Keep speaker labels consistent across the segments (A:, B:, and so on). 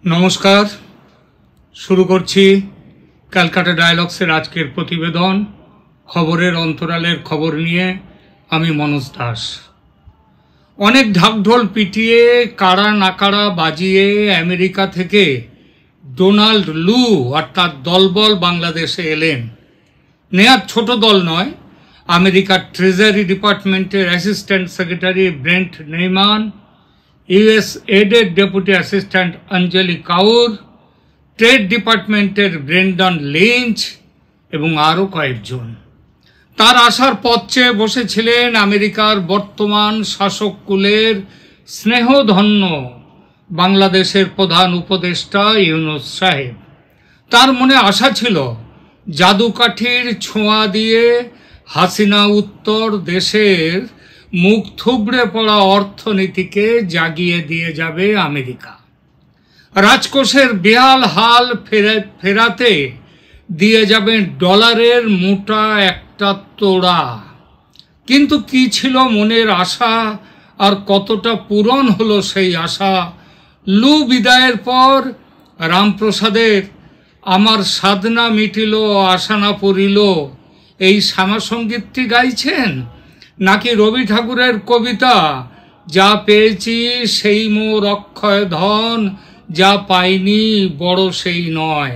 A: নমস্কার। শুরু করছি ক্যালকাটা ডায়ালগসের আজকের প্রতিবেদন। খবরের অন্তরালের খবর নিয়ে আমি মনোজ দাস। অনেক ঢাকঢোল পিটিয়ে কাড়া নাকাড়া বাজিয়ে আমেরিকা থেকে ডোনাল্ড লু আর তার দলবল বাংলাদেশে এলেন। নেহাত ছোট দল নয়। আমেরিকার ট্রেজারি ডিপার্টমেন্টের assistant secretary Brent Neiman, US এডের deputy assistant Anjali Kaur, trade ডিপার্টমেন্টের ব্রেন্ডন লিঞ্চ এবং আরও কয়েকজন। তার আসার পথ চেয়ে বসেছিলেন আমেরিকার বর্তমান শাসক কুলের স্নেহধন্য বাংলাদেশের প্রধান উপদেষ্টা ইউনূস সাহেব। তার মনে আশা ছিল জাদুকাঠির ছোঁয়া দিয়ে হাসিনা উত্তর দেশের মুখ থুবড়ে পড়া অর্থনীতিকে জাগিয়ে দিয়ে যাবে আমেরিকা। রাজকোষের বেহাল হাল ফেরাতে দিয়ে যাবে ডলারের মোটা একটা তোড়া। কিন্তু কি ছিল মনের আশা আর কতটা পূরণ হলো সেই আশা? লু বিদায়ের পর রামপ্রসাদের আমার সাধনা মিটিল আশা না পড়িল এই শ্যামাসঙ্গীতটি গাইছেন, নাকি রবি ঠাকুরের কবিতা যা পেয়েছি সেই মোর অক্ষয় ধন, যা পাইনি বড় সেই নয়,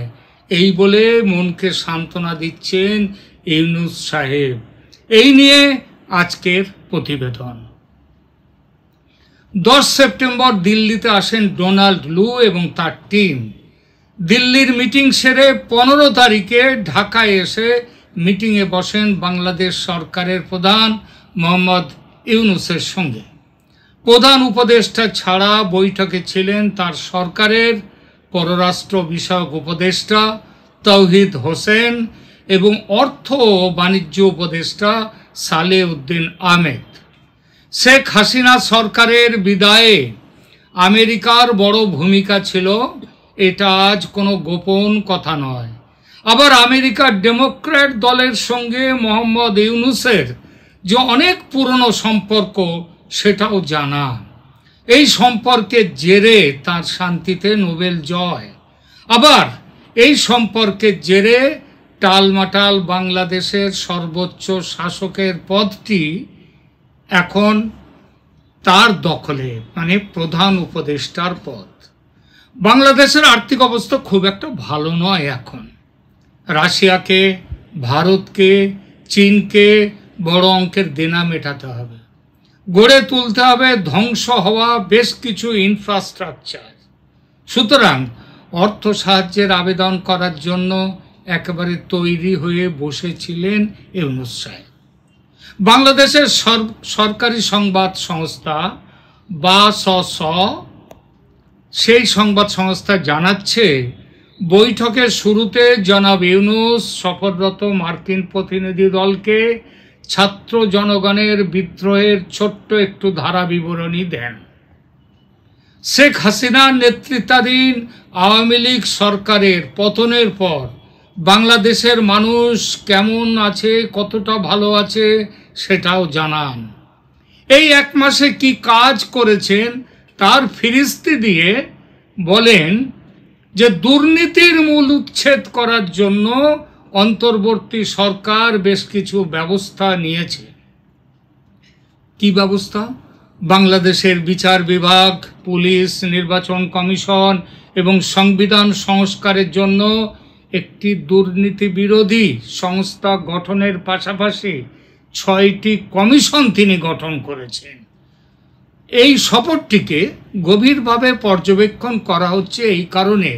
A: এই বলে মনকে সান্ত্বনা দিচ্ছেন ইউনূস সাহেব? এই নিয়ে আজকের প্রতিবেদন। 10 সেপ্টেম্বর দিল্লিতে আসেন ডোনাল্ড লু এবং তার টিম। দিল্লির মিটিং সেরে 15 তারিখে ঢাকায় এসে মিটিংয়ে বসেন বাংলাদেশ সরকারের প্রধান মোহাম্মদ ইউনূসের সঙ্গে। প্রধান উপদেষ্টা ছাড়া বৈঠকে ছিলেন তার সরকারের পররাষ্ট্র বিষয়ক উপদেষ্টা তৌহিদ হোসেন এবং অর্থ ও বাণিজ্য উপদেষ্টা সালেউদ্দিন আহমেদ। শেখ হাসিনা সরকারের বিদায়ে আমেরিকার বড় ভূমিকা ছিল, এটা আজ কোনো গোপন কথা নয়। আবার আমেরিকার ডেমোক্র্যাট দলের সঙ্গে মোহাম্মদ ইউনূসের যে অনেক পুরনো সম্পর্ক সেটাও জানা। এই সম্পর্কের জেরে তার শান্তিতে নোবেল জয়। আবার এই সম্পর্কের জেরে টালমাটাল বাংলাদেশের সর্বোচ্চ শাসকের পদটি এখন তার দখলে, মানে প্রধান উপদেষ্টার পদ। বাংলাদেশের আর্থিক অবস্থা খুব একটা ভালো নয় এখন। রাশিয়াকে, ভারতকে, চীনকে বড় অঙ্কের দেনা মেটাতে হবে, গড়ে তুলতে হবে ধ্বংস হওয়া বেশ কিছু ইনফ্রাস্ট্রাকচার। সুতরাং অর্থ সাহায্যের আবেদন করার জন্য একেবারে তৈরি হয়ে বসেছিলেন ইউনূস সাহেব। বাংলাদেশের সরকারি সংবাদ সংস্থা বাসস সেই সংবাদ সংস্থা জানাচ্ছে, বৈঠকের শুরুতে জনাব ইউনূস সফররত মার্কিন প্রতিনিধি দলকে ছাত্র জনগণের বিদ্রোহের ছোট্ট একটু ধারা বিবরণী দেন। শেখ হাসিনার নেতৃত্বাধীন আওয়ামী লীগ সরকারের পতনের পর বাংলাদেশের মানুষ কেমন আছে, কতটা ভালো আছে সেটাও জানান। এই 1 মাসে কি কাজ করেছেন তার ফিরিস্তি দিয়ে বলেন যে দুর্নীতির মূল উচ্ছেদ করার জন্য অন্তর্বর্তী সরকার বেশ কিছু ব্যবস্থা নিয়েছে। কি ব্যবস্থা? বাংলাদেশের বিচার বিভাগ, পুলিশ, নির্বাচন কমিশন এবং সংবিধান সংস্কারের জন্য একটি দুর্নীতি বিরোধী সংস্থা গঠনের পাশাপাশি 6টি কমিশন তিনি গঠন করেছেন। এই সফরটিকে গভীরভাবে পর্যবেক্ষণ করা হচ্ছে এই কারণে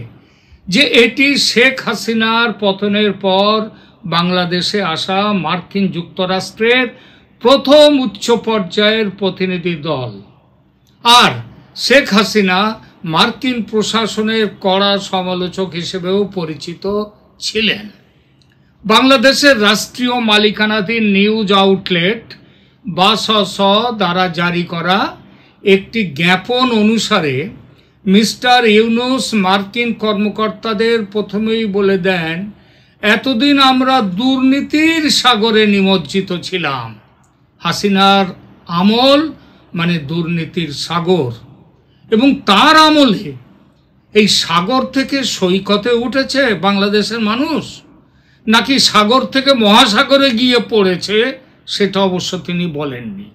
A: যে এটি শেখ হাসিনার পতনের পর বাংলাদেশে আসা মার্কিন যুক্তরাষ্ট্রের প্রথম উচ্চ পর্যায়ের প্রতিনিধি দল। আর শেখ হাসিনা মার্কিন প্রশাসনের কড়া সমালোচক হিসেবেও পরিচিত ছিলেন। বাংলাদেশের রাষ্ট্রীয় মালিকানাধীন নিউজ আউটলেট বাসস দ্বারা জারি করা একটি জ্ঞাপন অনুসারে মিস্টার ইউনূস মার্কিন কর্মকর্তাদের প্রথমেই বলে দেন, এতদিন আমরা দুর্নীতির সাগরে নিমজ্জিত ছিলাম। হাসিনার আমল মানে দুর্নীতির সাগর, এবং তার আমলে এই সাগর থেকে সৈকতে উঠেছে বাংলাদেশের মানুষ, নাকি সাগর থেকে মহাসাগরে গিয়ে পড়েছে, সেটা অবশ্য তিনি বলেননি।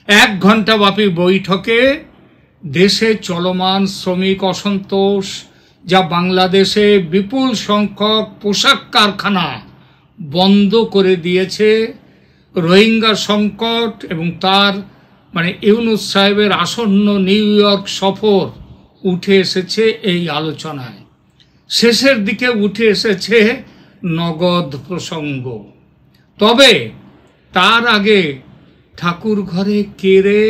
A: 1 ঘন্টা ব্যাপী বৈঠকে দেশে চলমান শ্রমিক অসন্তোষ, যা বাংলাদেশে বিপুল সংখ্যক পোশাক কারখানা বন্ধ করে দিয়েছে, রোহিঙ্গা সংকট এবং তার ইউনূস সাহেবের আসন্ন নিউ ইয়র্ক সফর উঠে এসেছে এই আলোচনায়। শেষের দিকে উঠে এসেছে নগদ প্রসঙ্গ। তবে তার আগে ঠাকুর ঘরে কেড়ে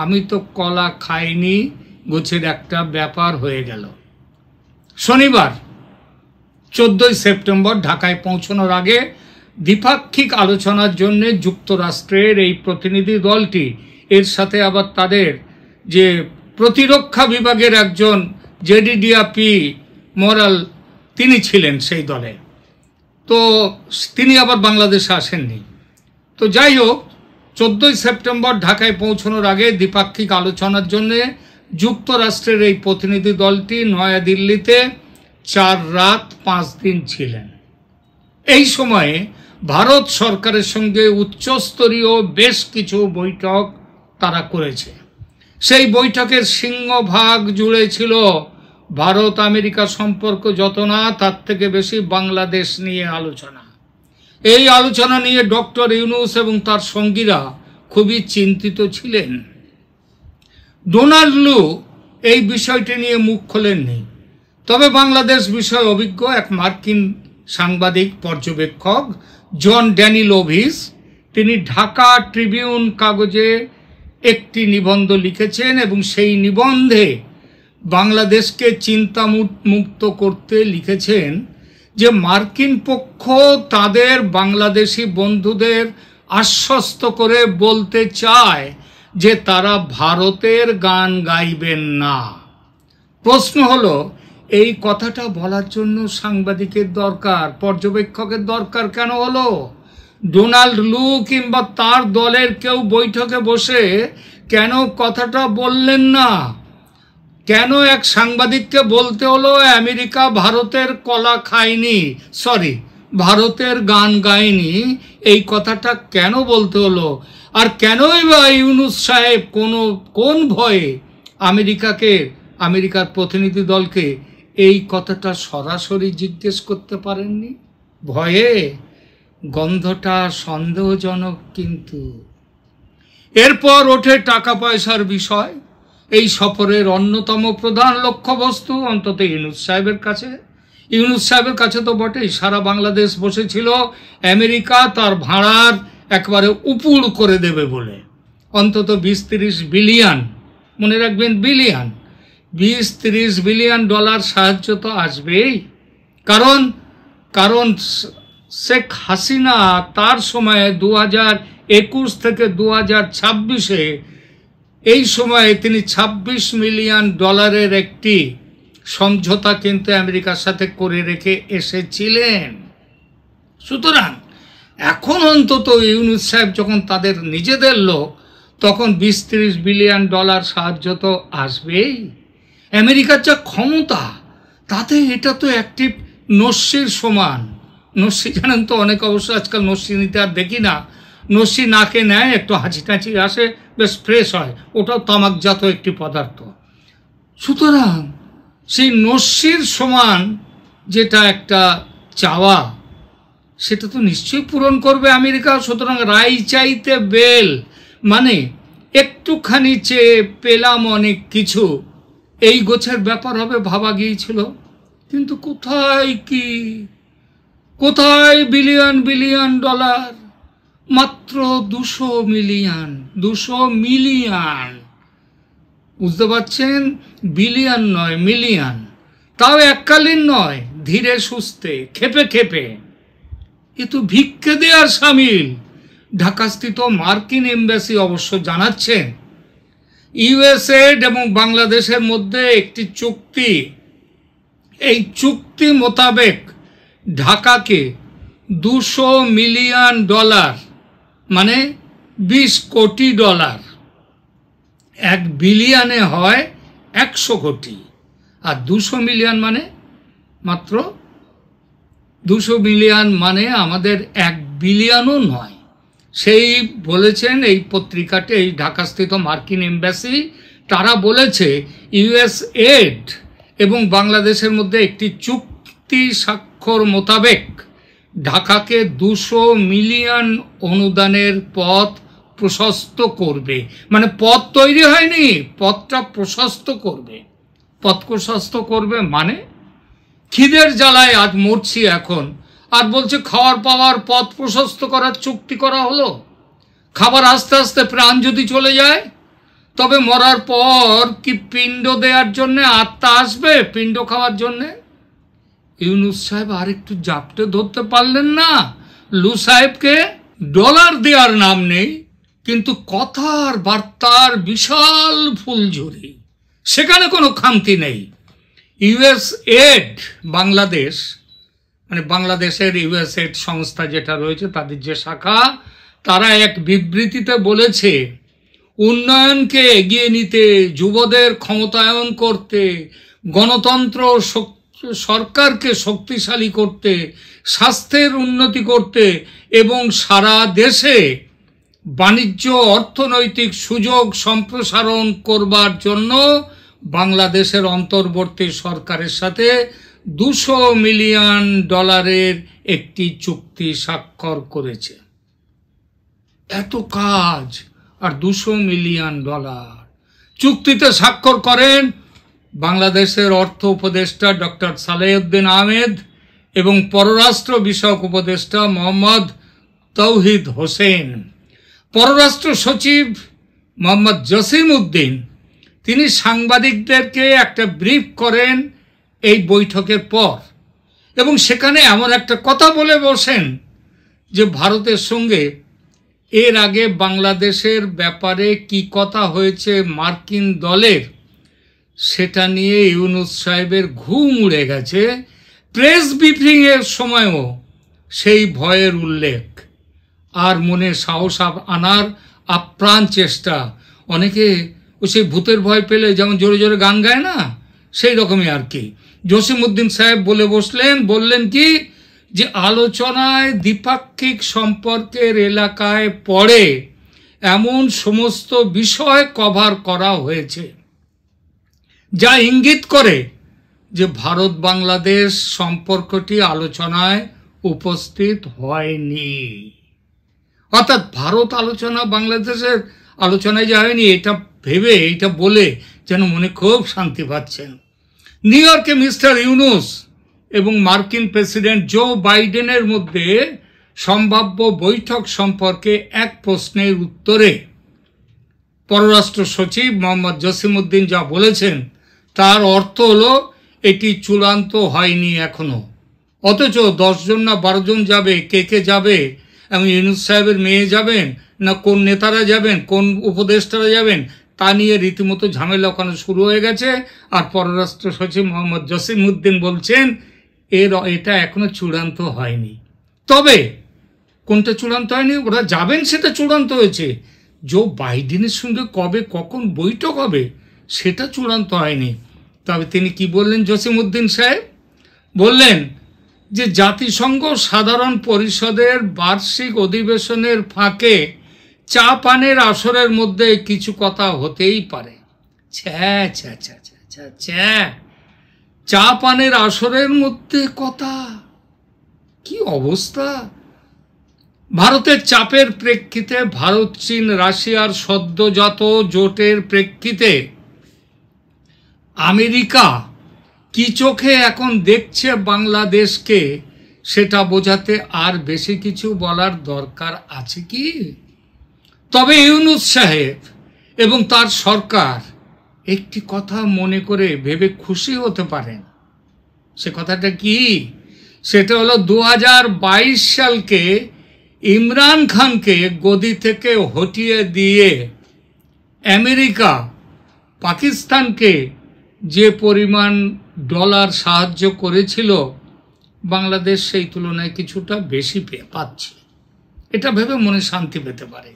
A: আমি তো কলা খাইনি গোছের একটা ব্যাপার হয়ে গেল। শনিবার 14 সেপ্টেম্বর ঢাকায় পৌঁছানোর আগে দ্বিপাক্ষিক আলোচনার জন্য যুক্তরাষ্ট্রের এই প্রতিনিধি দলটি, এর সাথে আবার তাদের যে প্রতিরক্ষা বিভাগের একজন জেডিডিয়া পি মোরাল, তিনি ছিলেন সেই দলে। তো তিনি আবার বাংলাদেশে আসেননি। তো যাই হোক, 14 সেপ্টেম্বর ঢাকায় পৌঁছানোর আগে দ্বিপাক্ষিক আলোচনার জন্য যুক্তরাষ্ট্রের এই প্রতিনিধি দলটি নয়াদিল্লিতে 4 রাত 5 দিন ছিলেন। এই সময়ে ভারত সরকারের সঙ্গে উচ্চস্তরীয় বেশ কিছু বৈঠক তারা করেছে। সেই বৈঠকের সিংহভাগ জুড়ে ছিল ভারত আমেরিকা সম্পর্ক যত না, তার থেকে বেশি বাংলাদেশ নিয়ে আলোচনা। এই আলোচনা নিয়ে ডক্টর ইউনূস এবং তার সঙ্গীরা খুবই চিন্তিত ছিলেন। ডোনাল্ড লু এই বিষয়টি নিয়ে মুখ খোলেননি। তবে বাংলাদেশ বিষয়ে অভিজ্ঞ এক মার্কিন সাংবাদিক পর্যবেক্ষক জন ড্যানিলোভিস, তিনি ঢাকা ট্রিবিউন কাগজে একটি নিবন্ধ লিখেছেন এবং সেই নিবন্ধে বাংলাদেশকে চিন্তামুক্ত করতে লিখেছেন যে মার্কিন পক্ষ তাদের বাংলাদেশি বন্ধুদের আশ্বস্ত করে বলতে চায় যে তারা ভারতের গান গাইবেন না। প্রশ্ন হলো, এই কথাটা বলার জন্য সাংবাদিকের দরকার, পর্যবেক্ষকের দরকার কেন হলো? ডোনাল্ড লু কিংবা তার দলের কেউ বৈঠকে বসে কেন কথাটা বললেন না? কেন এক সাংবাদিককে বলতে হলো আমেরিকা ভারতের কলা খায়নি, ভারতের গান গায়নি? এই কথাটা কেন বলতে হলো? আর কেনই বা ইউনূস সাহেব কোন ভয়ে আমেরিকার প্রতিনিধি দলকে এই কথাটা সরাসরি জিজ্ঞেস করতে পারেননি? ভয়ে? গন্ধটা সন্দেহজনক। কিন্তু এরপর ওঠে টাকা পয়সার বিষয়। এই সফরের অন্যতম প্রধান লক্ষ্যবস্তু, অন্তত ইউনূস সাহেবের কাছে তো বটেই, সারা বাংলাদেশ বসেছিল আমেরিকা তার ভাড়ার একবারে উপুড় করে দেবে বলে। অন্তত 20-30 বিলিয়ন, মনে রাখবেন বিলিয়ন, 20-30 বিলিয়ন ডলার সাহায্য তো আসবেই। কারণ শেখ হাসিনা তার সময়ে 2021 থেকে 2026-এ এই সময়ে তিনি 26 মিলিয়ন ডলারের একটি সমঝোতা কিন্তু আমেরিকার সাথে করে রেখে এসেছিলেন। সুতরাং এখন অন্তত ইউনূস সাহেব যখন তাদের নিজেদের লোক, তখন 20-30 বিলিয়ন ডলার সাহায্য তো আসবেই। আমেরিকার যা ক্ষমতা, তাতে এটা তো একটি নস্যির সমান। নস্যি জানেন তো, অনেক অবশ্য আজকাল নস্যি নিতে আর দেখি না। নস্যি নাকে নেয়, একটু হাঁচি টাঁচি আসে, বেশ ফ্রেশ হয়, ওটাও তামাকজাত একটি পদার্থ। সুতরাং সেই নস্যির সমান যেটা একটা চাওয়া, সেটা তো নিশ্চয়ই পূরণ করবে আমেরিকা। সুতরাং রাই চাইতে বেল, মানে একটুখানি চেয়ে পেলাম অনেক কিছু, এই গোছের ব্যাপার হবে ভাবা গিয়েছিল। কিন্তু কোথায় বিলিয়ন বিলিয়ন ডলার? মাত্র 200 মিলিয়ন। বুঝতে পারছেন? বিলিয়ন নয়, মিলিয়ন। তাও এককালীন নয়, ধীরে সুস্থে, খেপে। এ তো ভিক্ষে দেওয়ার সামিল। ঢাকাস্থিত মার্কিন এমবাসি অবশ্য জানাচ্ছেন ইউএসএইড এবং বাংলাদেশের মধ্যে একটি চুক্তি, এই চুক্তি মোতাবেক ঢাকাকে 200 মিলিয়ন ডলার, মানে 20 কোটি ডলার, 1 বিলিয়নে হয় 100 কোটি, আর 200 মিলিয়ন মানে মাত্র 200 মিলিয়ন মানে আমাদের 1 বিলিয়নও নয়। সেই বলেছেন এই পত্রিকাতে, এই ঢাকাস্থিত মার্কিন এমবাসি, তারা বলেছে ইউএস এড এবং বাংলাদেশের মধ্যে একটি চুক্তি স্বাক্ষর মোতাবেক ঢাকাকে 200 মিলিয়ন অনুদানের পথ প্রশস্ত করবে। মানে পথ তৈরি হয়নি, পথটা প্রশস্ত করবে। পথ প্রশস্ত করবে মানে খিদের জ্বালায় আজ মরছি এখন, আর বলছে খাওয়ার পাওয়ার পথ প্রশস্ত করার চুক্তি করা হলো। খাবার আস্তে আস্তে প্রাণ যদি চলে যায় তবে মরার পর কি পিণ্ড দেওয়ার জন্যে আত্মা আসবে পিণ্ড খাওয়ার জন্যে? ইউনূস সাহেব আর একটু জাপটে ধরতে পারলেন না? লু সাহেবকে ডলার দেওয়ার নাম নেই, কিন্তু কথার বার্তার বিশাল ফুলঝুরি, সেখানে কোনো খামতি নেই। ইউএস এড বাংলাদেশ, মানে বাংলাদেশের ইউএস এড সংস্থা যেটা রয়েছে তাদের যে শাখা, তারা এক বিবৃতিতে বলেছে উন্নয়নকে এগিয়ে নিতে, যুবদের ক্ষমতায়ন করতে, গণতন্ত্র সরকারকে শক্তিশালী করতে, স্বাস্থ্যের উন্নতি করতে এবং সারা দেশে বাণিজ্য অর্থনৈতিক সুযোগ সম্প্রসারণ করবার জন্য বাংলাদেশের অন্তর্বর্তী সরকারের সাথে 200 মিলিয়ন ডলারের একটি চুক্তি স্বাক্ষর করেছে। এত কাজ আর 200 মিলিয়ন ডলার চুক্তিতে স্বাক্ষর করেন বাংলাদেশের অর্থ উপদেষ্টা ডক্টর সালেউদ্দিন আহমেদ এবং পররাষ্ট্র বিষয়ক উপদেষ্টা মোহাম্মদ তৌহিদ হোসেন। পররাষ্ট্র সচিব মোহাম্মদ জসিম উদ্দিন তিনি সাংবাদিকদেরকে একটা ব্রিফ করেন এই বৈঠকের পর, এবং সেখানে এমন একটা কথা বলে বসেন যে ভারতের সঙ্গে এর আগে বাংলাদেশের ব্যাপারে কি কথা হয়েছে মার্কিন দলের, সেটা নিয়ে ইউনূস সাহেবের ঘুম উড়ে গেছে। প্রেস ব্রিফিংয়ের সময়ও সেই ভয়ের উল্লেখ আর মনে সাহস আনার আপ্রাণ চেষ্টা। অনেকে সেই ভূতের ভয় পেলে যেমন জোরে জোরে গান গায় না, সেই রকমই আর কি। জসিম উদ্দিন সাহেব বলে বসলেন, বললেন কি যে আলোচনায় দ্বিপাক্ষিক সম্পর্কের এলাকায় পড়ে এমন সমস্ত বিষয় কভার করা হয়েছে যা ইঙ্গিত করে যে ভারত বাংলাদেশ সম্পর্কটি আলোচনায় উপস্থিত হয়নি। অর্থাৎ ভারত আলোচনা বাংলাদেশের আলোচনায় যা হয়নি এটা ভেবে, এটা বলে যেন মনে খুব শান্তি পাচ্ছেন। নিউ ইয়র্কে মিস্টার ইউনূস এবং মার্কিন প্রেসিডেন্ট জো বাইডেনের মধ্যে সম্ভাব্য বৈঠক সম্পর্কে এক প্রশ্নের উত্তরে পররাষ্ট্র সচিব মোহাম্মদ জসিম উদ্দিন যা বলেছেন তার অর্থ হলো এটি চূড়ান্ত হয়নি এখনো। অথচ 10 জন না 12 জন যাবে, কে কে যাবে, এবং ইউনূস সাহেবের মেয়ে যাবেন না কোন নেতারা যাবেন, কোন উপদেষ্টারা যাবেন, তা নিয়ে রীতিমতো ঝামেলা ওখানে শুরু হয়ে গেছে। আর পররাষ্ট্র সচিব মোহাম্মদ জসিম উদ্দিন বলছেন এটা এখনো চূড়ান্ত হয়নি। তবে কোনটা চূড়ান্ত হয়নি, ওরা যাবেন সেটা চূড়ান্ত হয়েছে। জো বাইডেনের সঙ্গে কবে কখন বৈঠক হবে সেটা চূড়ান্ত হয়নি। তবে তিনি কি বললেন জসিম উদ্দিন সাহেব? বললেন যে জাতিসংঘ সাধারণ পরিষদের বার্ষিক অধিবেশনের ফাঁকে চা পানের আসরের মধ্যে কিছু কথা হতেই পারে। চা পানের আসরের মধ্যে কথা, কি অবস্থা! ভারতের চাপের প্রেক্ষিতে, ভারত চীন রাশিয়ার সদ্যজাত জোটের প্রেক্ষিতে আমেরিকা কি চোখে এখন দেখছে বাংলাদেশকে, সেটা বোঝাতে আর বেশি কিছু বলার দরকার আছে কি? তবে ইউনূস সাহেব এবং তার সরকার একটি কথা মনে করে ভেবে খুশি হতে পারেন। সে কথাটা কি? সেটা হলো 2022 সালকে ইমরান খানকে গদি থেকে হটিয়ে দিয়ে আমেরিকা পাকিস্তানকে যে পরিমাণ ডলার সাহায্য করেছিল, বাংলাদেশ সেই তুলনায় কিছুটা বেশি পাচ্ছে। এটা ভেবে মনে শান্তি পেতে পারে।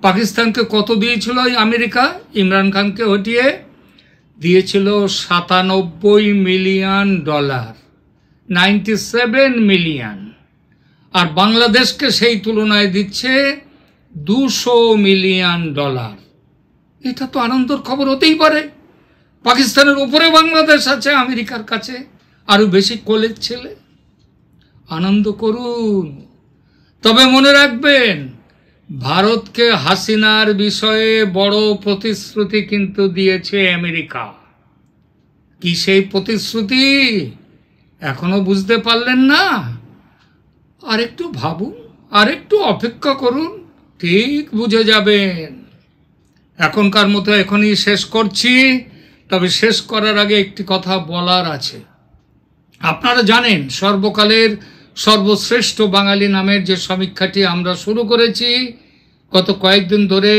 A: পাকিস্তানকে কত দিয়েছিল আমেরিকা ইমরান খানকে হটিয়ে? দিয়েছিল $97 মিলিয়ন, 97 মিলিয়ন, আর বাংলাদেশকে সেই তুলনায় দিচ্ছে $200 মিলিয়ন। এটা তো আনন্দের খবর হতেই পারে। পাকিস্তানের উপরে বাংলাদেশ আছে, আমেরিকার কাছে আরো বেশি কোলের ছেলে। আনন্দ করুন, তবে মনে রাখবেন ভারতকে হাসিনার বিষয়ে বড় প্রতিশ্রুতি কিন্তু দিয়েছে আমেরিকা। কি সেই প্রতিশ্রুতি এখনো বুঝতে পারলেন না? আরেকটু ভাবুন, আরেকটু অপেক্ষা করুন, ঠিক বুঝে যাবেন। এখনকার মতো এখনই শেষ করছি, তবে শেষ করার আগে একটি কথা বলার আছে। আপনারা জানেন সর্বকালের সর্বশ্রেষ্ঠ বাঙালি নামের যে সমীক্ষাটি আমরা শুরু করেছি, গত কয়েকদিন ধরে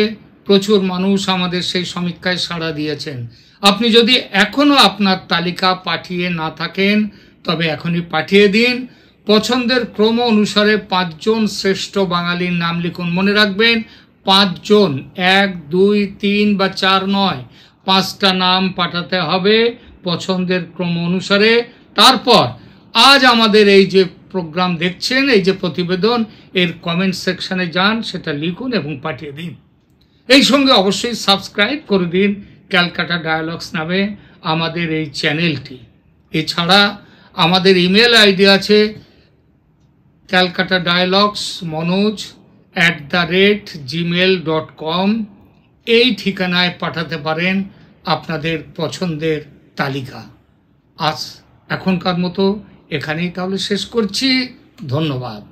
A: প্রচুর মানুষ আমাদের সেই সমীক্ষায় সাড়া দিয়েছেন। আপনি যদি এখনো আপনার তালিকা পাঠিয়ে না থাকেন তবে এখনই পাঠিয়ে দিন। পছন্দের ক্রম অনুসারে 5 জন শ্রেষ্ঠ বাঙালির নাম লিখুন। মনে রাখবেন 5 জন, 1, 2, 3 বা 4 নয়, 5টা নাম পাঠাতে হবে পছন্দের ক্রম অনুসারে। তারপর আজ আমাদের এই যে প্রোগ্রাম দেখছেন, এই যে প্রতিবেদন, এর কমেন্ট সেকশনে যান, সেটা লিখুন এবং পাঠিয়ে দিন। এই সঙ্গে অবশ্যই সাবস্ক্রাইব করে দিন ক্যালকাটা ডায়ালগস নামে আমাদের এই চ্যানেলটি। এছাড়া আমাদের ইমেল আইডি আছে calcatadialogsmanoj@gmail.com। এই ঠিকানায় পাঠাতে পারেন আপনাদের পছন্দের তালিকা। আজ এখনকার মতো এখানেই তাহলে শেষ করছি। ধন্যবাদ।